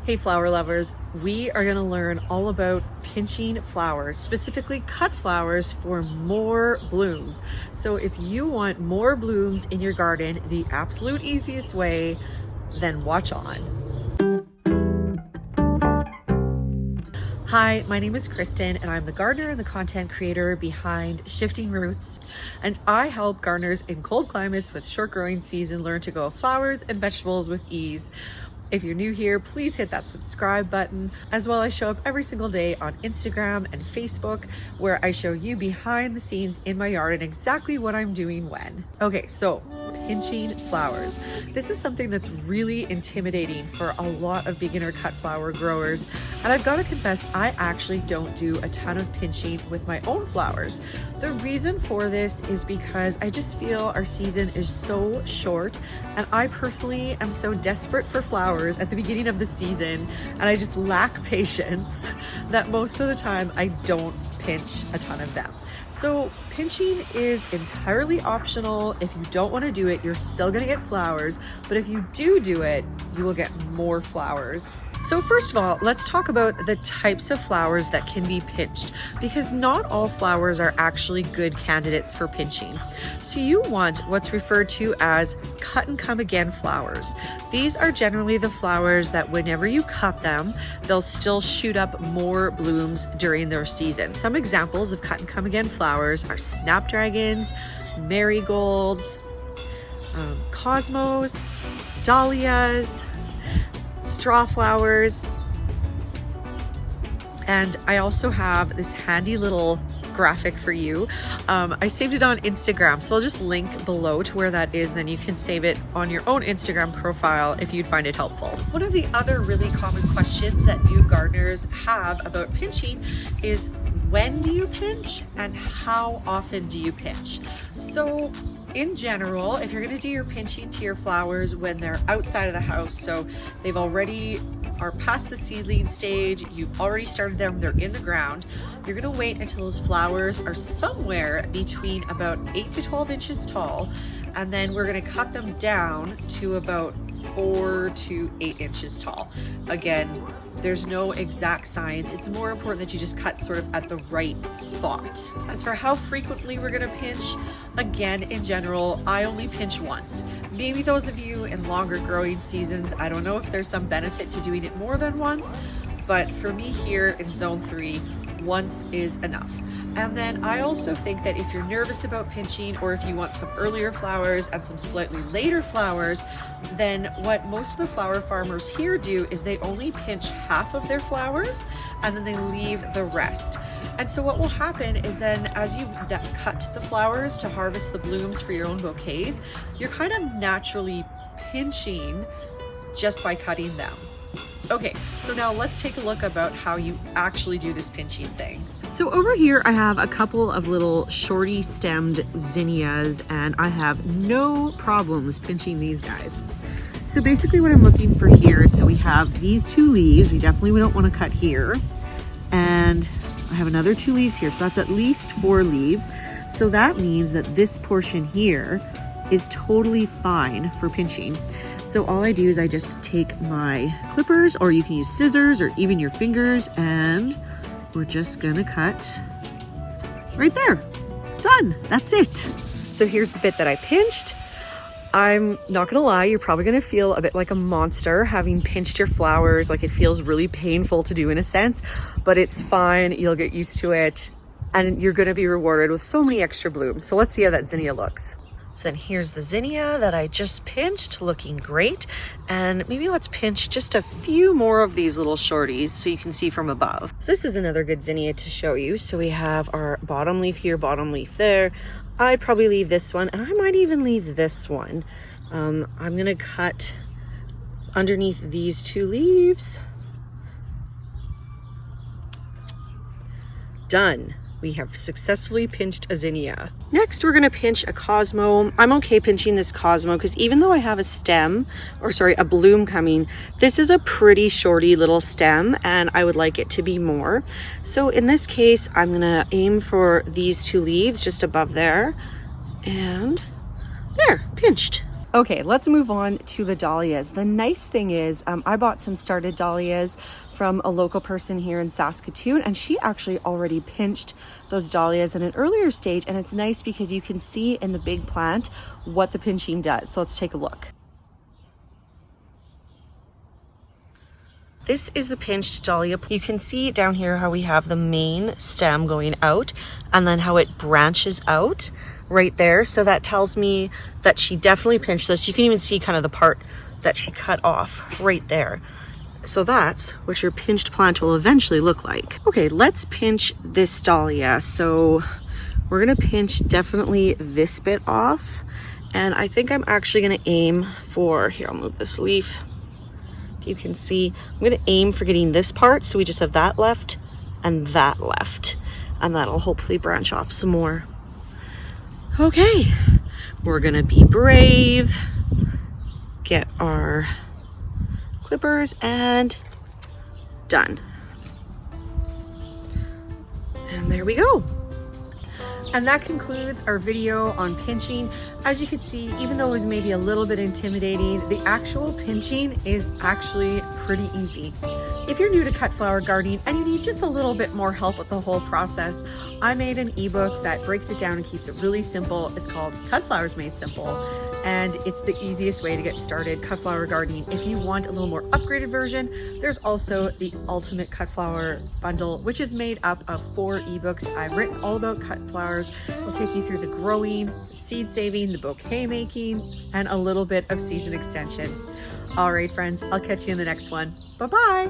Hey flower lovers, we are going to learn all about pinching flowers, specifically cut flowers for more blooms. So if you want more blooms in your garden, the absolute easiest way, then watch on. Hi, my name is Kristen and I'm the gardener and the content creator behind Shifting Roots, and I help gardeners in cold climates with short growing season learn to grow flowers and vegetables with ease. If you're new here, please hit that subscribe button. As well, I show up every single day on Instagram and Facebook where I show you behind the scenes in my yard and exactly what I'm doing when. Okay, so pinching flowers. This is something that's really intimidating for a lot of beginner cut flower growers. And I've got to confess, I actually don't do a ton of pinching with my own flowers. The reason for this is because I just feel our season is so short, and I personally am so desperate for flowers at the beginning of the season, and I just lack patience that most of the time I don't pinch a ton of them. So pinching is entirely optional. If you don't want to do it, you're still going to get flowers, but if you do it, you will get more flowers. So first of all, let's talk about the types of flowers that can be pinched, because not all flowers are actually good candidates for pinching. So you want what's referred to as cut and come again flowers. These are generally the flowers that whenever you cut them, they'll still shoot up more blooms during their season. Some examples of cut and come again flowers are snapdragons, marigolds, cosmos, dahlias, straw flowers. And I also have this handy little graphic for you. I saved it on Instagram, so I'll just link below to where that is, then you can save it on your own Instagram profile if you'd find it helpful. One of the other really common questions that new gardeners have about pinching is, when do you pinch and how often do you pinch? So in general, if you're going to do your pinching to your flowers when they're outside of the house, so they've already are past the seedling stage, you've already started them, they're in the ground, you're going to wait until those flowers are somewhere between about 8 to 12 inches tall, and then we're going to cut them down to about 4 to 8 inches tall. Again, there's no exact science. It's more important that you just cut sort of at the right spot. As for how frequently we're gonna pinch, again, in general, I only pinch once. Maybe those of you in longer growing seasons, I don't know if there's some benefit to doing it more than once, but for me here in zone 3, once is enough. And then I also think that if you're nervous about pinching, or if you want some earlier flowers and some slightly later flowers, then what most of the flower farmers here do is they only pinch half of their flowers and then they leave the rest. And so what will happen is then as you cut the flowers to harvest the blooms for your own bouquets, you're kind of naturally pinching just by cutting them. Okay, so now let's take a look about how you actually do this pinching thing. So over here I have a couple of little shorty stemmed zinnias, and I have no problems pinching these guys. So basically what I'm looking for here is, so we have these 2 leaves, we don't want to cut here, and I have another 2 leaves here, so that's at least 4 leaves. So that means that this portion here is totally fine for pinching. So all I do is I just take my clippers, or you can use scissors or even your fingers, and we're just gonna cut right there. Done, that's it. So here's the bit that I pinched. I'm not gonna lie, you're probably gonna feel a bit like a monster having pinched your flowers. Like, it feels really painful to do in a sense, but it's fine, you'll get used to it, and you're gonna be rewarded with so many extra blooms. So let's see how that zinnia looks. So then here's the zinnia that I just pinched, looking great. And maybe let's pinch just a few more of these little shorties so you can see from above. So this is another good zinnia to show you. So we have our bottom leaf here, bottom leaf there. I'd probably leave this one, and I might even leave this one. I'm gonna cut underneath these 2 leaves. Done. We have successfully pinched a zinnia. Next, we're gonna pinch a cosmo. I'm okay pinching this cosmo because even though I have a bloom coming, this is a pretty shorty little stem and I would like it to be more. So in this case, I'm gonna aim for these 2 leaves just above there, and there, pinched. Okay, let's move on to the dahlias. The nice thing is I bought some started dahlias from a local person here in Saskatoon, and she actually already pinched those dahlias in an earlier stage, and it's nice because you can see in the big plant what the pinching does. So let's take a look. This is the pinched dahlia. You can see down here how we have the main stem going out and then how it branches out right there. So that tells me that she definitely pinched this. You can even see kind of the part that she cut off right there. So that's what your pinched plant will eventually look like. Okay, let's pinch this dahlia. So we're gonna pinch definitely this bit off. And I think I'm actually gonna aim for, here, I'll move this leaf. You can see, I'm gonna aim for getting this part. So we just have that left and that left. And that'll hopefully branch off some more. Okay, we're gonna be brave. Get our clippers and done. And there we go. And that concludes our video on pinching. As you can see, even though it was maybe a little bit intimidating, the actual pinching is actually pretty easy. If you're new to cut flower gardening and you need just a little bit more help with the whole process, I made an ebook that breaks it down and keeps it really simple. It's called Cut Flowers Made Simple, and it's the easiest way to get started cut flower gardening. If you want a little more upgraded version, there's also the Ultimate Cut Flower Bundle, which is made up of 4 ebooks. I've written all about cut flowers. We'll take you through the growing, the seed saving, the bouquet making, and a little bit of season extension. All right, friends, I'll catch you in the next one. Bye-bye.